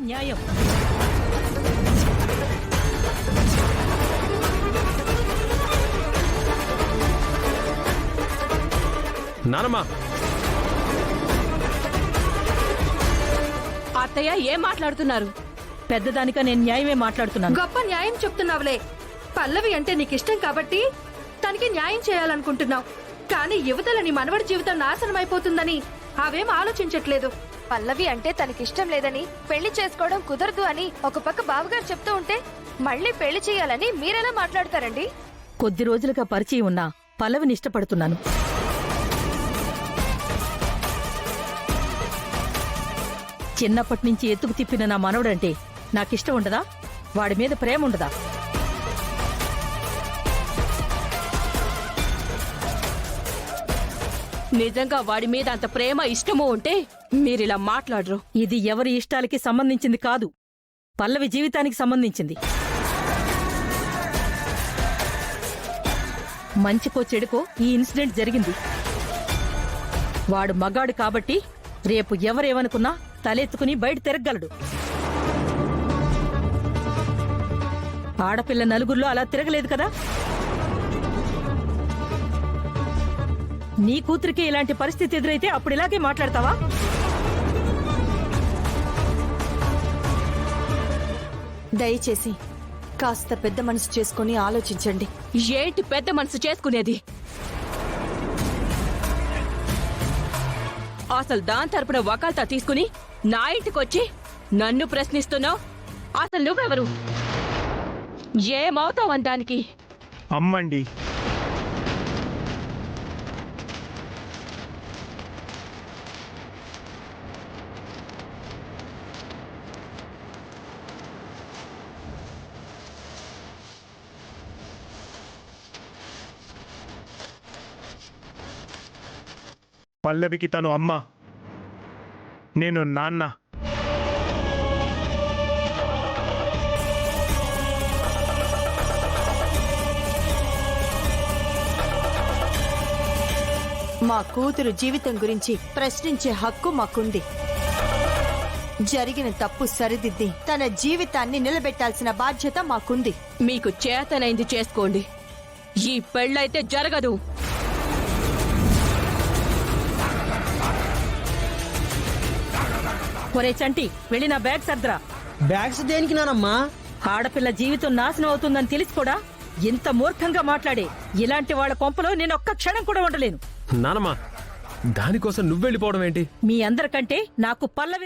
న్యాయం. నానమ్మా, అత్తయ్య ఏం మాట్లాడుతున్నారు? పెద్దదానిక నేను న్యాయమే మాట్లాడుతున్నాను. గొప్ప న్యాయం చెప్తున్నావులే. పల్లవి అంటే నీకిష్టం కాబట్టి తనకి న్యాయం చేయాలనుకుంటున్నావు. కానీ యువతల నీ మనవడి జీవితం నాశనం అయిపోతుందని అవేం ఆలోచించట్లేదు. పల్లవి అంటే తనకిష్టం లేదని, పెళ్లి చేసుకోవడం కుదరదు అని ఒక పక్క బావగారు చెప్తూ ఉంటే మళ్ళీ పెళ్లి చేయాలని మీరెలా మాట్లాడతారండి? కొద్ది రోజులుగా పరిచయం ఉన్నా పల్లవిని ఇష్టపడుతున్నాను. చిన్నప్పటి నుంచి ఎత్తుకు తిప్పిన నా మనవడంటే నాకిష్టం ఉండదా? వాడి మీద ప్రేమ ఉండదా? నిజంగా వాడి మీద అంత ప్రేమ ఇష్టమో ఉంటే మీరిలా మాట్లాడరు. ఇది ఎవరి ఇష్టాలకి సంబంధించింది కాదు, పల్లవి జీవితానికి సంబంధించింది. మంచికో చెడుకో ఈ ఇన్సిడెంట్ జరిగింది. వాడు మగాడు కాబట్టి రేపు ఎవరేమనుకున్నా తలెత్తుకుని బయట తిరగలడు. ఆడపిల్ల నలుగురిలో అలా తిరగలేదు కదా. నీ కూతురికి ఇలాంటి పరిస్థితి ఎదురైతే అప్పుడు ఇలాగే మాట్లాడతావా? దయచేసి కాస్త పెద్ద మనసు చేసుకుని ఆలోచించండి. ఏంటి పెద్ద మనసు చేసుకునేది? అసలు దాని తరపున వకాల్తా తీసుకుని నా ఇంటికొచ్చి నన్ను ప్రశ్నిస్తున్నావు. అసలు నువ్వెవరు? ఏమవుతావు దానికి? అమ్మండి. పల్లవికి తను అమ్మ, నేను నాన్న. మా కూతురు జీవితం గురించి ప్రశ్నించే హక్కు మాకుంది. జరిగిన తప్పు సరిదిద్ది తన జీవితాన్ని నిలబెట్టాల్సిన బాధ్యత మాకుంది. మీకు చేతనైంది చేసుకోండి. ఈ పెళ్ళైతే జరగదు. ఒరే చంటి, వెళ్ళి నా బ్యాగ్ సర్దరా. బ్యాగ్స్ దేనికి నానమ్మా? ఆడపిల్ల జీవితం నాశనం అవుతుందని తెలిసి కూడా ఇంత మూర్ఖంగా మాట్లాడే ఇలాంటి వాళ్ళ కొంపలో నేను ఒక్క క్షణం కూడా ఉండలేను. నానమ్మా, దానికోసం నువ్వెళ్ళిపోవడం ఏంటి? మీ అందరికంటే నాకు పల్లవి